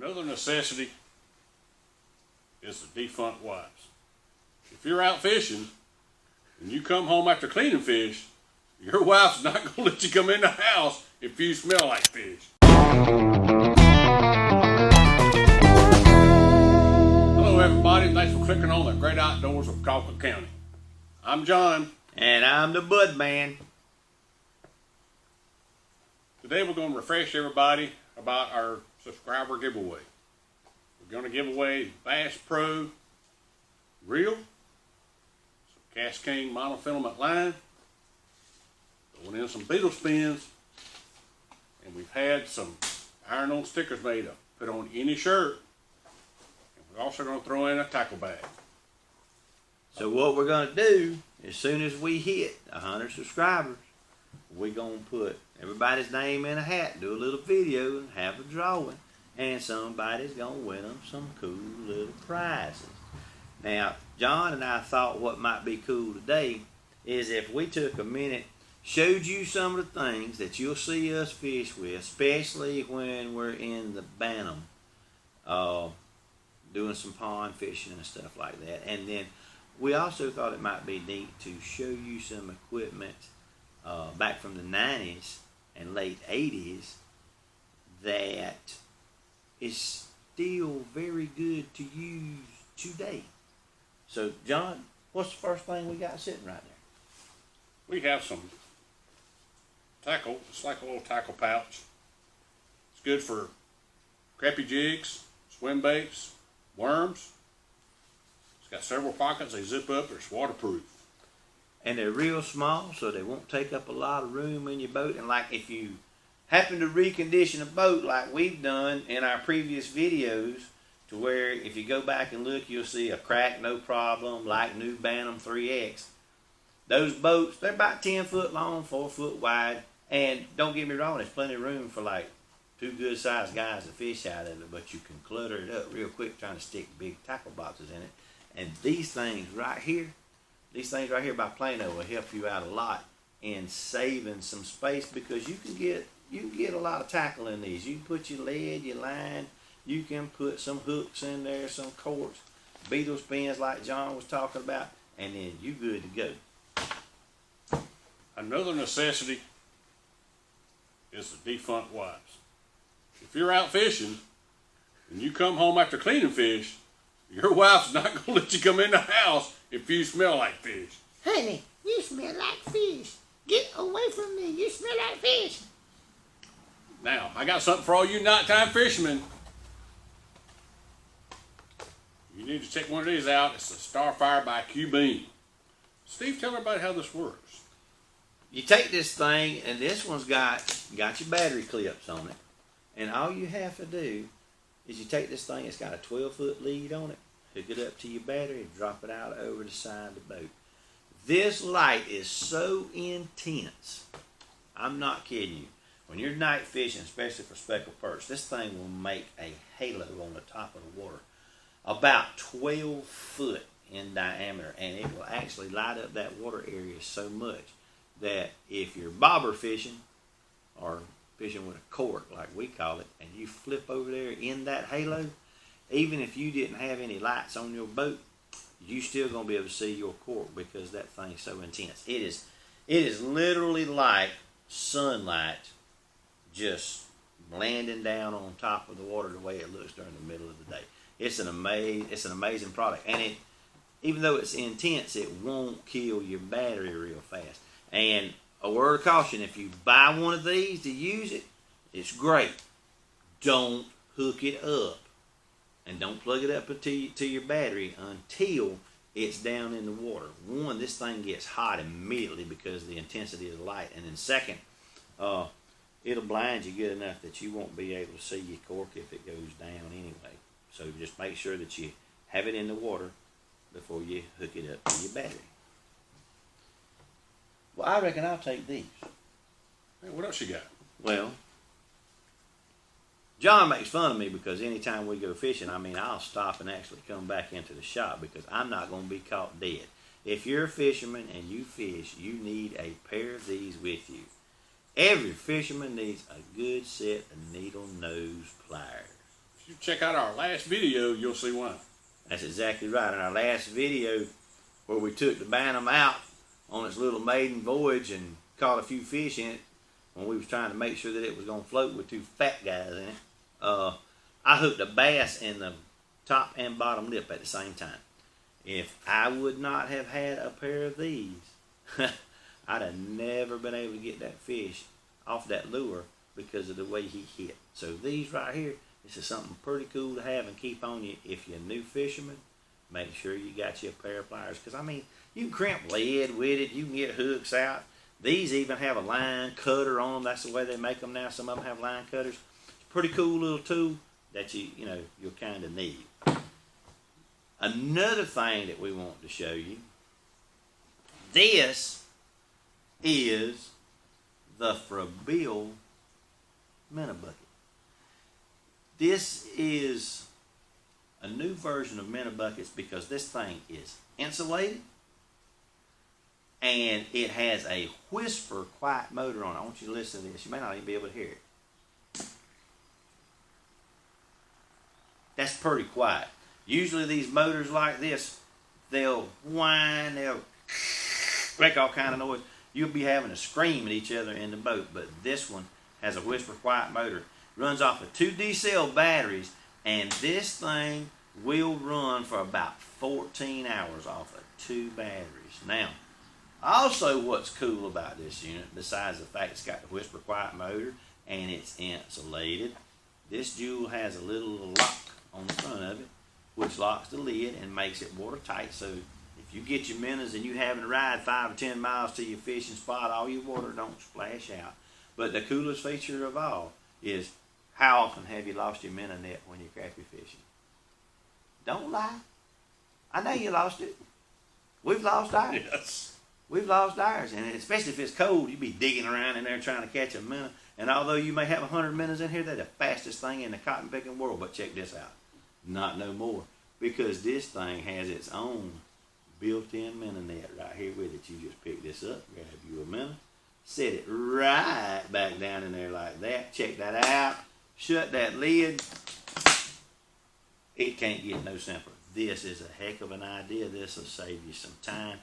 Another necessity is the defunct wives. If you're out fishing and you come home after cleaning fish, your wife's not going to let you come in the house if you smell like fish. Hello everybody, thanks for clicking on the great outdoors of Colquitt County. I'm John. And I'm the Bud Man. Today we're going to refresh everybody about our subscriber giveaway. We're going to give away Bass Pro reel, some Cast King monofilament line, throwing in some beetle spins, and we've had some iron-on stickers made to put on any shirt. And we're also going to throw in a tackle bag. So what we're going to do, as soon as we hit 100 subscribers, we're going to put everybody's name in a hat, do a little video, and have a drawing. And somebody's going to win them some cool little prizes. Now, John and I thought what might be cool today is if we took a minute, showed you some of the things that you'll see us fish with, especially when we're in the Bantam, doing some pond fishing and stuff like that. And then we also thought it might be neat to show you some equipment back from the 90s and late 80s that is still very good to use today. So, John, what's the first thing we got sitting right there? We have some tackle. It's like a little tackle pouch. It's good for crappie jigs, swim baits, worms. It's got several pockets. They zip up. It's waterproof. And they're real small, so they won't take up a lot of room in your boat. And like if you happen to recondition a boat like we've done in our previous videos, to where if you go back and look, you'll see a crack, no problem, like new Bantam 3X. Those boats, they're about 10 foot long, 4 foot wide. And don't get me wrong, there's plenty of room for like 2 good sized guys to fish out of it, but you can clutter it up real quick trying to stick big tackle boxes in it. And these things right here by Plano will help you out a lot in saving some space, because you can get a lot of tackle in these. You can put your lead, your line, you can put some hooks in there, some corks, beetle spins like John was talking about, and then you good to go. Another necessity is the defunct wives. If you're out fishing and you come home after cleaning fish, your wife's not going to let you come in the house if you smell like fish. Honey, you smell like fish. Get away from me. You smell like fish. Now, I got something for all you nighttime fishermen. You need to check one of these out. It's the Starfire by Q-Beam. Steve, tell everybody how this works. You take this thing, and this one's got your battery clips on it. And all you have to do is you take this thing, it's got a 12-foot lead on it, hook it up to your battery, and drop it out over the side of the boat. This light is so intense, I'm not kidding you. When you're night fishing, especially for speckled perch, this thing will make a halo on the top of the water, about 12 foot in diameter, and it will actually light up that water area so much that if you're bobber fishing or fishing with a cork like we call it, and you flip over there in that halo, even if you didn't have any lights on your boat, you still gonna be able to see your cork, because that thing's so intense. It is literally like sunlight just landing down on top of the water the way it looks during the middle of the day. It's an amazing product, and even though it's intense, it won't kill your battery real fast. And a word of caution, if you buy one of these to use it, it's great. Don't hook it up and don't plug it up to your battery until it's down in the water. One, this thing gets hot immediately because of the intensity of the light. And then second, it'll blind you good enough that you won't be able to see your cork if it goes down anyway. So just make sure that you have it in the water before you hook it up to your battery. Well, I reckon I'll take these. Hey, what else you got? Well, John makes fun of me because anytime we go fishing, I'll stop and actually come back into the shop because I'm not going to be caught dead. If you're a fisherman and you fish, you need a pair of these with you. Every fisherman needs a good set of needle nose pliers. You check out our last video, you'll see why. That's exactly right. In our last video, where we took the Bantam out on its little maiden voyage and caught a few fish in it, when we was trying to make sure that it was going to float with two fat guys in it, I hooked a bass in the top and bottom lip at the same time. If I would not have had a pair of these, I'd have never been able to get that fish off that lure because of the way he hit. So these right here, this is something pretty cool to have and keep on you. If you're a new fisherman, make sure you got you a pair of pliers. Because, I mean, you can crimp lead with it. You can get hooks out. These even have a line cutter on them. That's the way they make them now. Some of them have line cutters. It's a pretty cool little tool that you'll kind of need. Another thing that we want to show you, this is the Frabill minnow bucket. This is a new version of minnow buckets because this thing is insulated and it has a whisper quiet motor on it. I want you to listen to this. You may not even be able to hear it. That's pretty quiet. Usually these motors like this, they'll whine, they'll make all kind of noise. You'll be having to scream at each other in the boat, but this one has a whisper quiet motor. Runs off of 2 D-cell batteries, and this thing will run for about 14 hours off of 2 batteries. Now, also what's cool about this unit, besides the fact it's got the whisper quiet motor and it's insulated, this jewel has a little lock on the front of it, which locks the lid and makes it watertight. So if you get your minnows and you having to ride 5 or 10 miles to your fishing spot, all your water don't splash out. But the coolest feature of all is, how often have you lost your minnow net when you're crappie fishing? Don't lie. I know you lost it. We've lost ours. Yes. We've lost ours. And especially if it's cold, you'd be digging around in there trying to catch a minnow. And although you may have 100 minnows in here, they're the fastest thing in the cotton picking world. But check this out. Not no more. Because this thing has its own built-in minnow net right here with it. You just pick this up, grab you a minnow, set it right back down in there like that. Check that out. Shut that lid. It can't get no simpler. This is a heck of an idea. This will save you some time.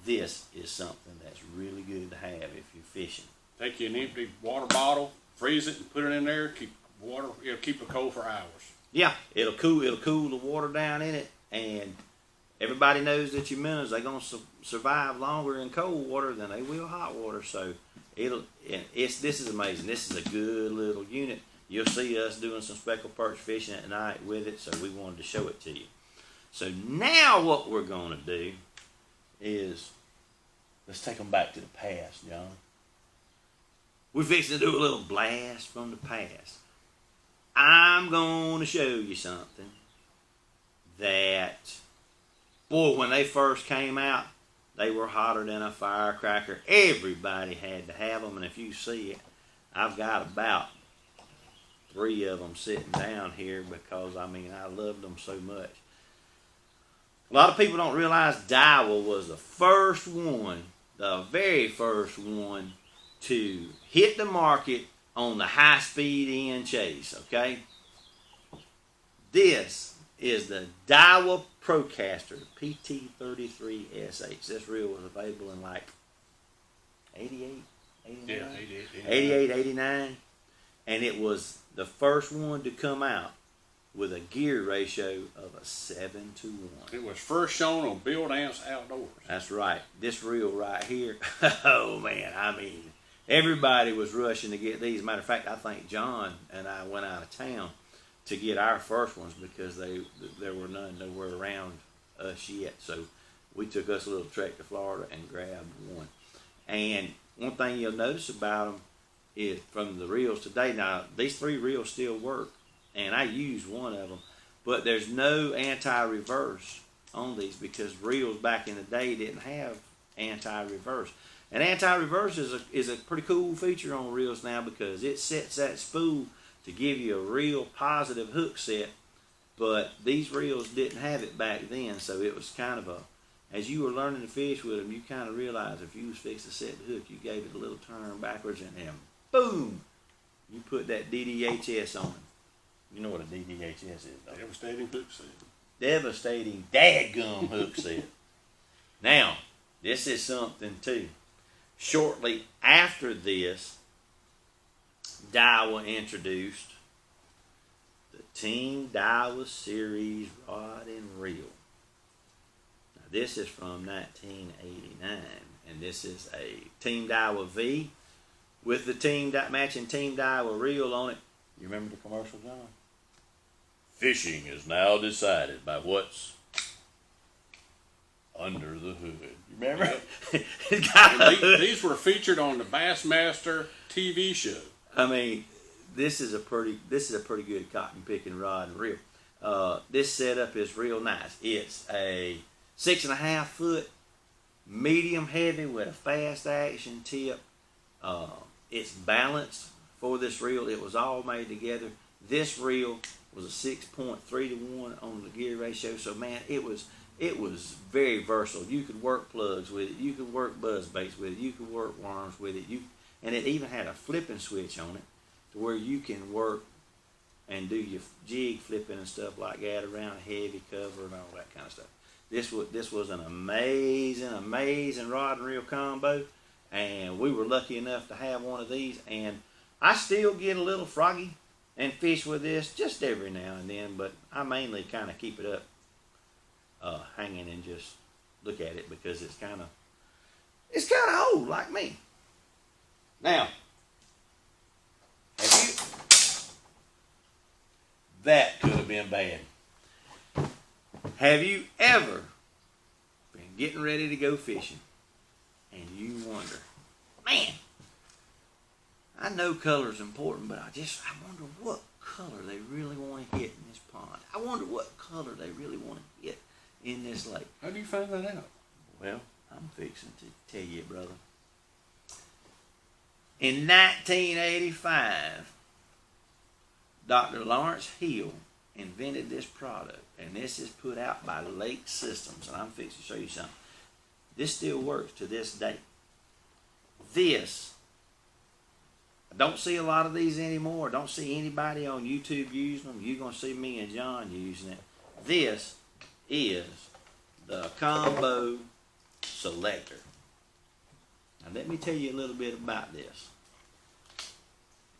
This is something that's really good to have if you're fishing. Take you an empty water bottle, freeze it, and put it in there. Keep water. It'll keep it cold for hours. Yeah, it'll cool the water down in it, and everybody knows that your minnows, they're gonna survive longer in cold water than they will hot water. So this is amazing. This is a good little unit. You'll see us doing some speckled perch fishing at night with it, so we wanted to show it to you. So now what we're going to do is, let's take them back to the past, John. We're fixing to do a little blast from the past. I'm going to show you something that, boy, when they first came out, they were hotter than a firecracker. Everybody had to have them, and if you see it, I've got about 3 of them sitting down here because, I mean, I loved them so much. A lot of people don't realize Daiwa was the first one, the very first one to hit the market on the high-speed end chase, okay? This is the Daiwa Procaster PT33SH. This reel was available in like 88, 89? Yeah, 88, 89. And it was the first one to come out with a gear ratio of a 7-to-1. It was first shown on Bill Dance Outdoors. That's right. This reel right here, oh man, I mean, everybody was rushing to get these. Matter of fact, I think John and I went out of town to get our first ones because there were nowhere around us yet. So we took us a little trek to Florida and grabbed one. And one thing you'll notice about them is from the reels today, now these 3 reels still work, and I use one of them, but there's no anti-reverse on these because reels back in the day didn't have anti-reverse. And anti-reverse is a pretty cool feature on reels now because it sets that spool to give you a real positive hook set, but these reels didn't have it back then, so it was kind of as you were learning to fish with them, you kind of realized if you was fixing to set the hook, you gave it a little turn backwards and then boom, you put that DDHS on it. You know what a DDHS is, though. Devastating hook set. Devastating dadgum hook set. Now, this is something too. Shortly after this, Daiwa introduced the Team Daiwa Series Rod and Reel. Now, this is from 1989, and this is a Team Daiwa V with the matching Team Daiwa reel on it. You remember the commercial, John? Fishing is now decided by what's under the hood. You remember? These were featured on the Bassmaster TV show. I mean, this is a pretty good cotton picking rod and reel. This setup is real nice. It's a 6.5 foot medium heavy with a fast action tip. It's balanced for this reel. It was all made together. This reel was a 6.3 to 1 on the gear ratio. So man, it was very versatile. You could work plugs with it. You could work buzz baits with it. You could work worms with it. And it even had a flipping switch on it to where you can work and do your jig flipping and stuff like that around a heavy cover and all that kind of stuff. This was an amazing rod and reel combo, and we were lucky enough to have one of these. And I still get a little froggy and fish with this just every now and then, but I mainly kind of keep it up hanging and just look at it because it's kind of old like me. Now, that could have been bad. Have you ever been getting ready to go fishing and you wonder, man, I know color's important, but I wonder what color they really want to hit in this pond. I wonder what color they really want to hit in this lake. How do you find that out? Well, I'm fixing to tell you, brother. In 1985, Dr. Lawrence Hill invented this product, and this is put out by Lake Systems, and I'm fixing to show you something. This still works to this day. I don't see a lot of these anymore. I don't see anybody on YouTube using them. You're going to see me and John using it. This is the Combo Selector. Now let me tell you a little bit about this.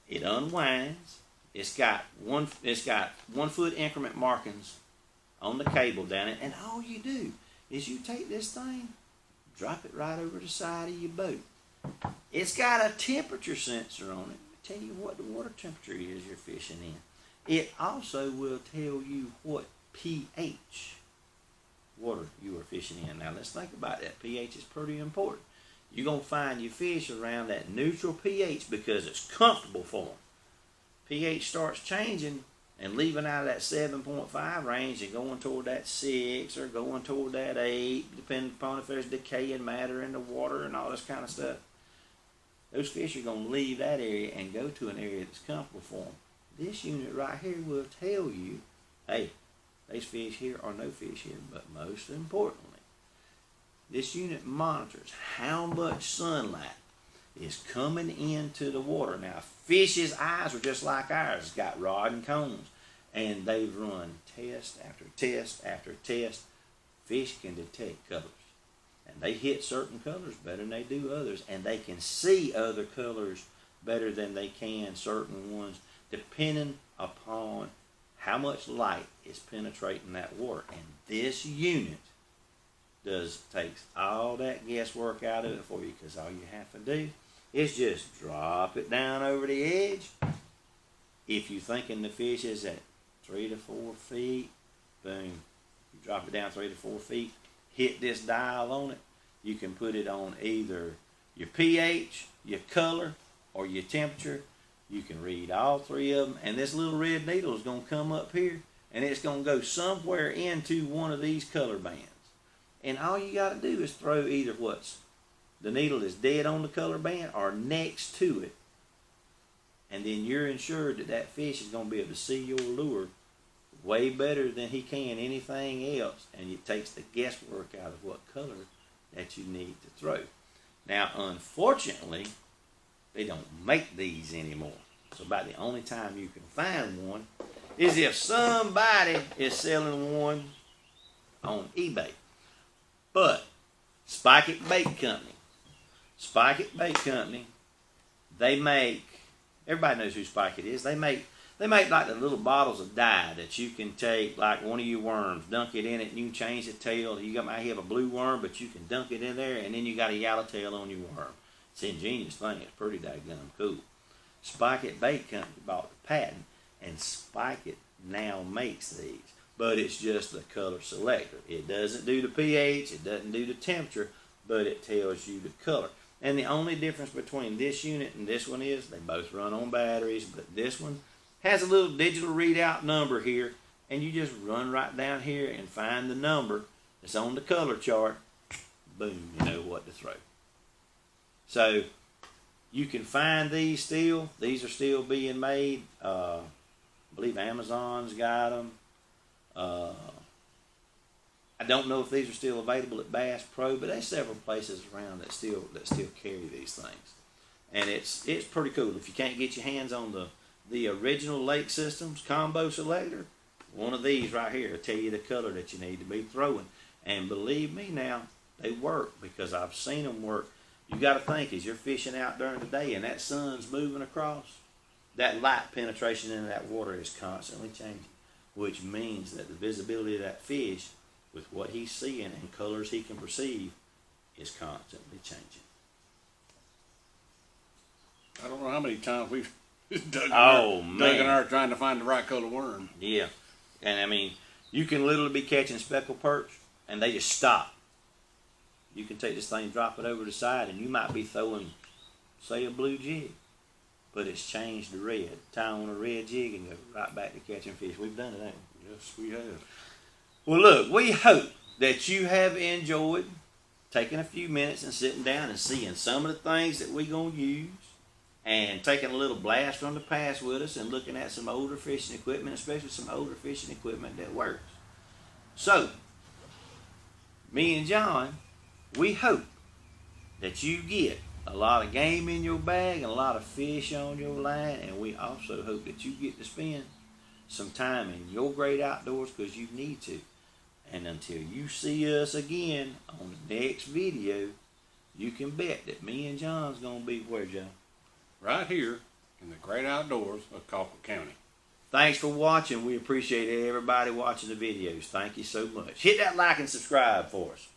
It unwinds. It's got 1 foot increment markings on the cable down it, and all you do is you take this thing, drop it right over the side of your boat. It's got a temperature sensor on it. It'll tell you what the water temperature is you're fishing in. It also will tell you what pH water you are fishing in. Now let's think about that. pH is pretty important. You're going to find your fish around that neutral pH because it's comfortable for them. pH starts changing and leaving out of that 7.5 range and going toward that 6 or going toward that 8, depending upon if there's decaying matter in the water and all this kind of stuff. Those fish are going to leave that area and go to an area that's comfortable for them. This unit right here will tell you, hey, there's fish here or no fish here. But most importantly, this unit monitors how much sunlight is coming into the water. Now, fish's eyes are just like ours. It's got rod and cones. And they've run test after test after test. Fish can detect colors. And they hit certain colors better than they do others. And they can see other colors better than they can certain ones, depending upon how much light is penetrating that water. And this unit takes all that guesswork out of it for you, because all you have to do is just drop it down over the edge. If you're thinking the fish is at 3 to 4 feet, boom, you drop it down 3 to 4 feet, hit this dial on it. You can put it on either your pH, your color, or your temperature. You can read all three of them, and this little red needle is going to come up here, and it's going to go somewhere into one of these color bands. And all you got to do is throw either the needle is dead on the color band or next to it. And then you're ensured that that fish is going to be able to see your lure way better than he can anything else. And it takes the guesswork out of what color that you need to throw. Now, unfortunately, they don't make these anymore. So about the only time you can find one is if somebody is selling one on eBay. But Spike It Bait Company, they make, everybody knows who Spike It is. They make like the little bottles of dye that you can take, like one of your worms, dunk it in it, and you can change the tail. Might have a blue worm, but you can dunk it in there, and then you got a yellowtail on your worm. It's an ingenious thing. It's pretty daggone cool. Spike It Bait Company bought the patent, and Spike It now makes these. But it's just the color selector. It doesn't do the pH, it doesn't do the temperature, but it tells you the color. And the only difference between this unit and this one is they both run on batteries, but this one has a little digital readout number here, and you just run right down here and find the number that's on the color chart. Boom, you know what to throw. So you can find these still. These are still being made. I believe Amazon's got them. I don't know if these are still available at Bass Pro, but there's several places around that still carry these things, and it's pretty cool. If you can't get your hands on the original Lake Systems combo selector, one of these right here will tell you the color that you need to be throwing. And believe me now, they work, because I've seen them work. You got to think, as you're fishing out during the day and that sun's moving across, that light penetration into that water is constantly changing, which means that the visibility of that fish, with what he's seeing and colors he can perceive, is constantly changing. I don't know how many times we've dug man, in our trying to find the right color worm. Yeah, and I mean, you can literally be catching speckled perch, and they just stop. You can take this thing, drop it over the side, and you might be throwing, say, a blue jig, but it's changed to red. Tie on a red jig and go right back to catching fish. We've done it, haven't we? Yes, we have. Well, look, we hope that you have enjoyed taking a few minutes and sitting down and seeing some of the things that we're going to use, and taking a little blast from the past with us and looking at some older fishing equipment, especially some older fishing equipment that works. So, me and John, we hope that you get a lot of game in your bag and a lot of fish on your line, and we also hope that you get to spend some time in your great outdoors, because you need to. And until you see us again on the next video, you can bet that me and John's going to be where, John? Right here in the great outdoors of Colquitt County. Thanks for watching. We appreciate everybody watching the videos. Thank you so much. Hit that like and subscribe for us.